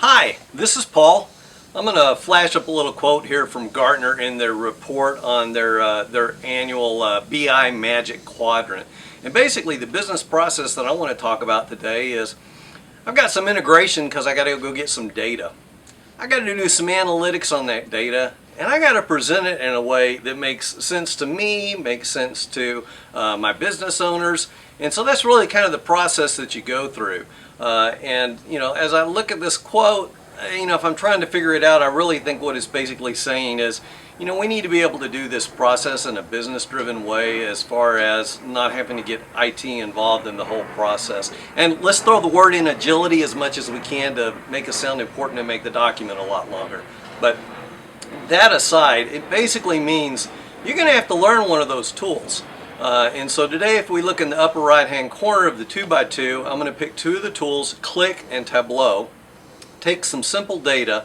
Hi, this is Paul. I'm going to flash up a little quote here from Gartner in their report on their annual BI Magic Quadrant. And basically the business process that I want to talk about today is I've got some integration because I got to go get some data. I got to do some analytics on that data, and I got to present it in a way that makes sense to me, makes sense to my business owners. And so that's really kind of the process that you go through. As I look at this quote, if I'm trying to figure it out, I really think what it's basically saying is, we need to be able to do this process in a business-driven way as far as not having to get IT involved in the whole process. And let's throw the word in agility as much as we can to make it sound important and make the document a lot longer. But that aside, it basically means you're going to have to learn one of those tools. And so today, if we look in the upper right-hand corner of the 2x2, I'm going to pick two of the tools, Qlik and Tableau, take some simple data,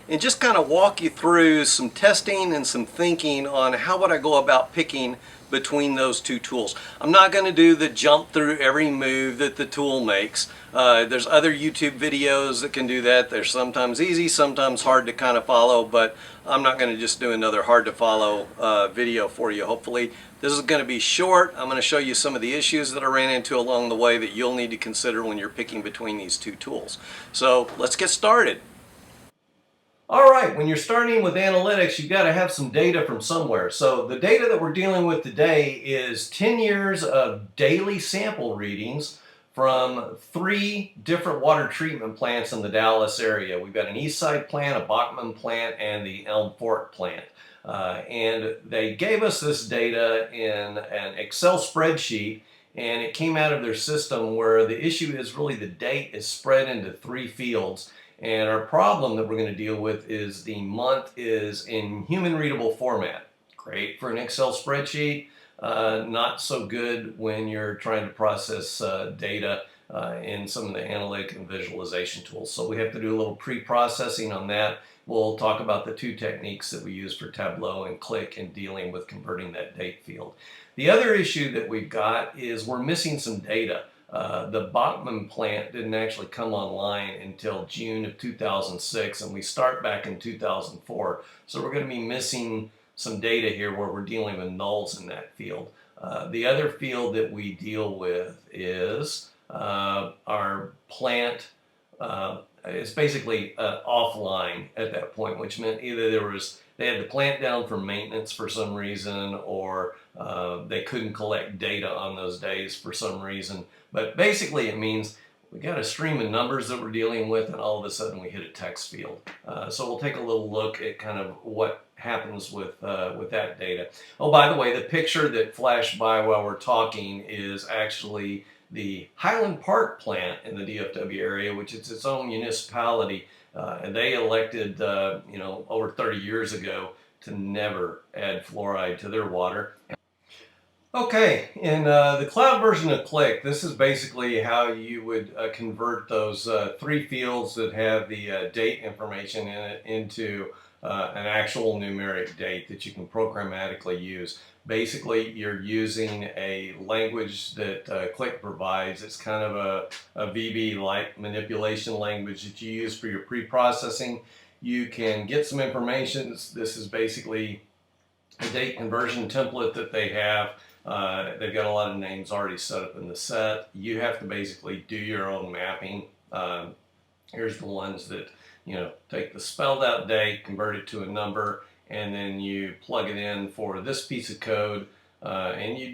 and just kind of walk you through some testing and some thinking on how would I go about picking between those two tools. I'm not going to do the jump through every move that the tool makes. There's other YouTube videos that can do that. They're sometimes easy, sometimes hard to kind of follow, but I'm not going to just do another hard to follow video for you. Hopefully this is going to be short. I'm going to show you some of the issues that I ran into along the way that you'll need to consider when you're picking between these two tools. So let's get started. All right, when you're starting with analytics, you've got to have some data from somewhere. So the data that we're dealing with today is 10 years of daily sample readings from 3 different water treatment plants in the Dallas area. We've got an Eastside plant, a Bachman plant, and the Elm Fork plant. And they gave us this data in an Excel spreadsheet, and it came out of their system where the issue is really the date is spread into 3 fields. And our problem that we're going to deal with is the month is in human readable format. Great for an Excel spreadsheet, not so good when you're trying to process data in some of the analytic and visualization tools. So we have to do a little pre-processing on that. We'll talk about the 2 techniques that we use for Tableau and Qlik in dealing with converting that date field. The other issue that we've got is we're missing some data. The Bachman plant didn't actually come online until June of 2006, and we start back in 2004. So we're going to be missing some data here where we're dealing with nulls in that field. The other field that we deal with is our plant. It's basically offline at that point, which meant either they had the plant down for maintenance for some reason, or they couldn't collect data on those days for some reason. But basically it means we got a stream of numbers that we're dealing with, and all of a sudden we hit a text field. So we'll take a little look at kind of what happens with that data. Oh, by the way, the picture that flashed by while we're talking is actually the Highland Park plant in the DFW area, which is its own municipality, and they elected, over 30 years ago to never add fluoride to their water. Okay, in the cloud version of Qlik, this is basically how you would convert those 3 fields that have the date information in it into an actual numeric date that you can programmatically use. Basically, you're using a language that Qlik provides. It's kind of a VB-like manipulation language that you use for your pre-processing. You can get some information. This is basically a date conversion template that they have. They've got a lot of names already set up in the set. You have to basically do your own mapping. Here's the ones that, take the spelled out date, convert it to a number, and then you plug it in for this piece of code. And you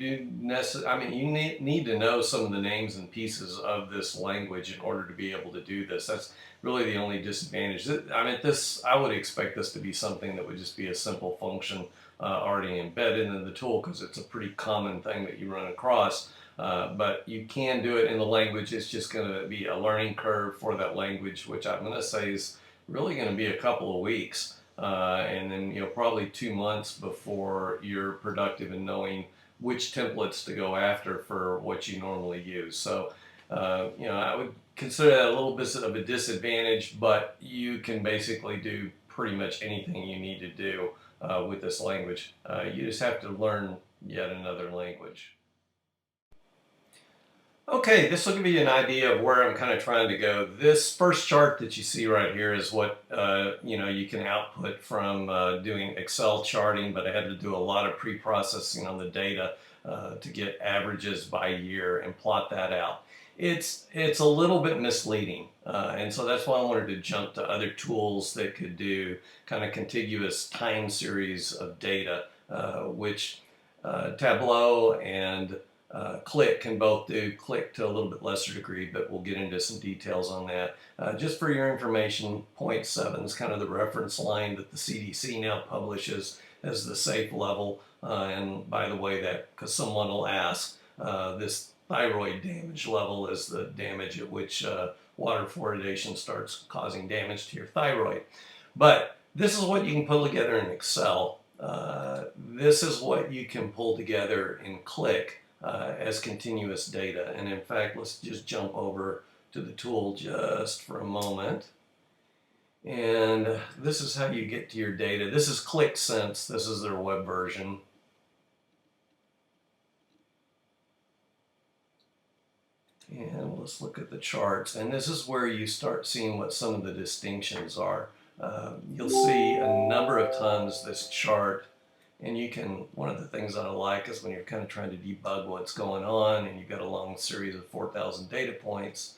need to know some of the names and pieces of this language in order to be able to do this. That's really the only disadvantage. I would expect this to be something that would just be a simple function already embedded in the tool, because it's a pretty common thing that you run across. But you can do it in the language. It's just going to be a learning curve for that language, which I'm going to say is really going to be a couple of weeks. And then probably 2 months before you're productive in knowing which templates to go after for what you normally use. So I would consider that a little bit of a disadvantage, but you can basically do pretty much anything you need to do with this language. You just have to learn yet another language. Okay, this will give you an idea of where I'm kind of trying to go. This first chart that you see right here is what you can output from doing Excel charting, but I had to do a lot of pre-processing on the data to get averages by year and plot that out. It's a little bit misleading, and so that's why I wanted to jump to other tools that could do kind of contiguous time series of data, which Tableau and Qlik can both do. Qlik to a little bit lesser degree, but we'll get into some details on that. Just for your information, 0.7 is kind of the reference line that the CDC now publishes as the safe level. And by the way, that because someone will ask, this thyroid damage level is the damage at which water fluoridation starts causing damage to your thyroid. But this is what you can pull together in Excel. This is what you can pull together in Qlik as continuous data. And in fact, let's just jump over to the tool just for a moment. And this is how you get to your data. This is Qlik Sense. This is their web version. And let's look at the charts. And this is where you start seeing what some of the distinctions are. You'll see a number of times this chart. And you can, one of the things that I like is when you're kind of trying to debug what's going on and you've got a long series of 4,000 data points,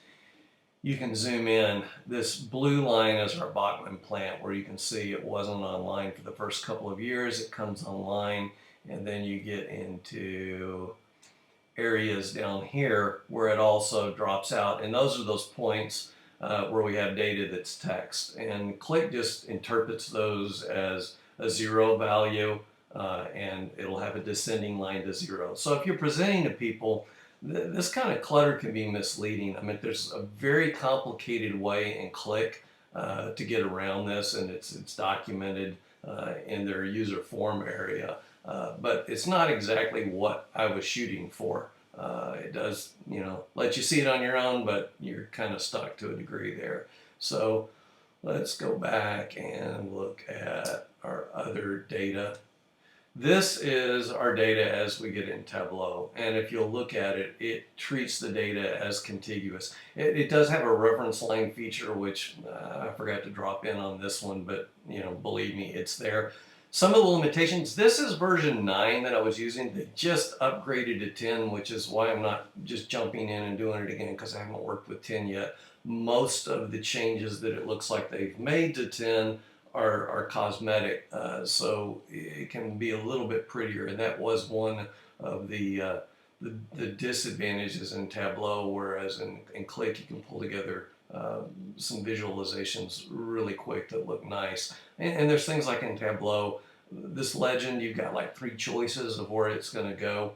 you can zoom in. This blue line is our Bachman plant where you can see it wasn't online for the first couple of years. It comes online and then you get into areas down here where it also drops out. And those are those points where we have data that's text. And Qlik just interprets those as a zero value. And it'll have a descending line to zero. So if you're presenting to people, this kind of clutter can be misleading. I mean, there's a very complicated way in Qlik to get around this, and it's documented in their user form area. But it's not exactly what I was shooting for. It does, let you see it on your own, but you're kind of stuck to a degree there. So let's go back and look at our other data. This is our data as we get in Tableau, and if you'll look at it, it treats the data as contiguous. It does have a reference line feature, which I forgot to drop in on this one, but believe me, it's there. Some of the limitations, this is version 9 that I was using. They just upgraded to 10, which is why I'm not just jumping in and doing it again because I haven't worked with 10 yet. Most of the changes that it looks like they've made to 10 are cosmetic, so it can be a little bit prettier, and that was one of the disadvantages in Tableau, whereas in Qlik you can pull together some visualizations really quick that look nice. And there's things like in Tableau, this legend, you've got like 3 choices of where it's going to go.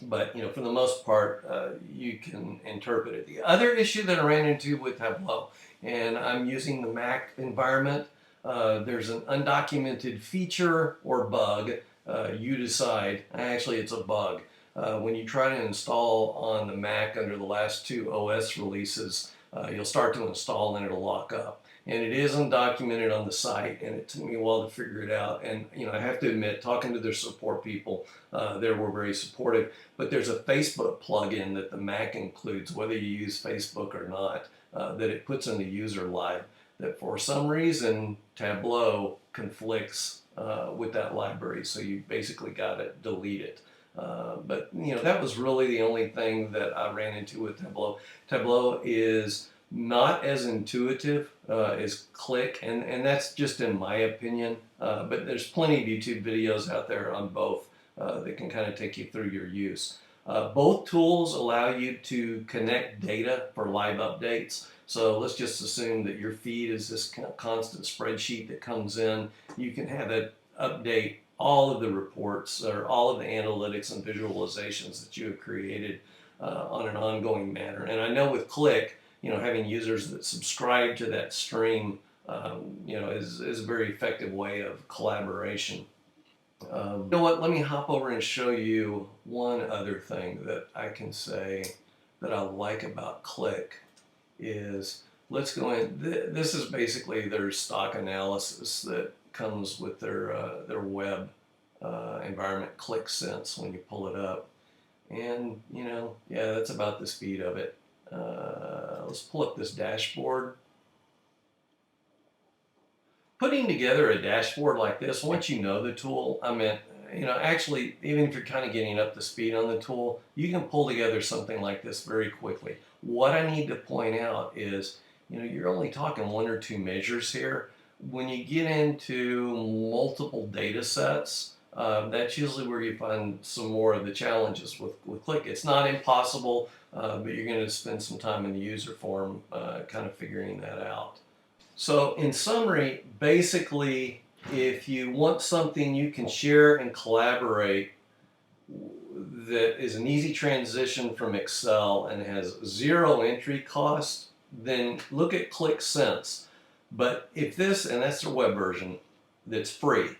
But for the most part, you can interpret it. The other issue that I ran into with Tableau, and I'm using the Mac environment, there's an undocumented feature or bug. You decide. Actually, it's a bug. When you try to install on the Mac under the last 2 OS releases, you'll start to install and it'll lock up. And it is undocumented on the site, and it took me a while to figure it out. And I have to admit, talking to their support people, they were very supportive. But there's a Facebook plugin that the Mac includes, whether you use Facebook or not, that it puts in the user live. That for some reason Tableau conflicts with that library, so you basically got to delete it. But that was really the only thing that I ran into with Tableau. Tableau is not as intuitive as Qlik, and that's just in my opinion, but there's plenty of YouTube videos out there on both that can kind of take you through your use. Both tools allow you to connect data for live updates. So let's just assume that your feed is this constant spreadsheet that comes in. You can have it update all of the reports or all of the analytics and visualizations that you have created on an ongoing manner. And I know with Qlik, having users that subscribe to that stream, is a very effective way of collaboration. You know what? Let me hop over and show you one other thing that I can say that I like about Qlik is, let's go in. This is basically their stock analysis that comes with their web environment, Qlik Sense, when you pull it up. And, you know, yeah, that's about the speed of it. Let's pull up this dashboard. Putting together a dashboard like this, once you know the tool, I mean, you know, actually, even if you're kind of getting up to speed on the tool, you can pull together something like this very quickly. What I need to point out is, you know, you're only talking one or two measures here. When you get into multiple data sets, that's usually where you find some more of the challenges with Qlik. It's not impossible, but you're going to spend some time in the user forum kind of figuring that out. So in summary, basically, if you want something you can share and collaborate that is an easy transition from Excel and has zero entry cost, then look at Qlik Sense. But if this, and that's the web version that's free,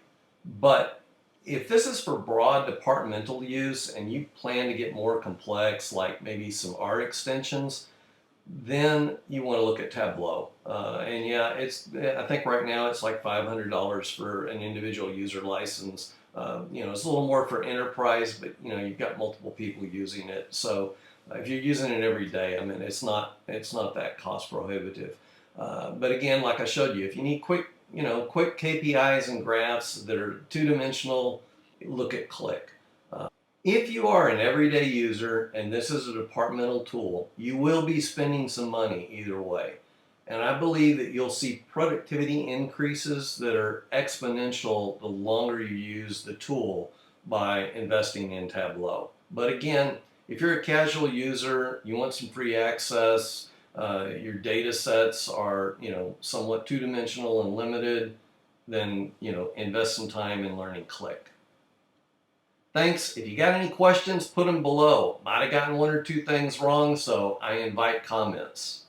but if this is for broad departmental use and you plan to get more complex, like maybe some art extensions, then you want to look at Tableau. And yeah, I think right now it's like $500 for an individual user license. You know, it's a little more for enterprise, but you know, you've got multiple people using it. So if you're using it every day, I mean, it's not that cost prohibitive. But again, like I showed you, if you need quick KPIs and graphs that are two-dimensional, look at Qlik. If you are an everyday user and this is a departmental tool, you will be spending some money either way. And I believe that you'll see productivity increases that are exponential the longer you use the tool by investing in Tableau. But again, if you're a casual user, you want some free access, your data sets are, you know, somewhat two-dimensional and limited, then, you know, invest some time in learning Qlik. Thanks. If you got any questions, put them below. Might have gotten one or two things wrong, so I invite comments.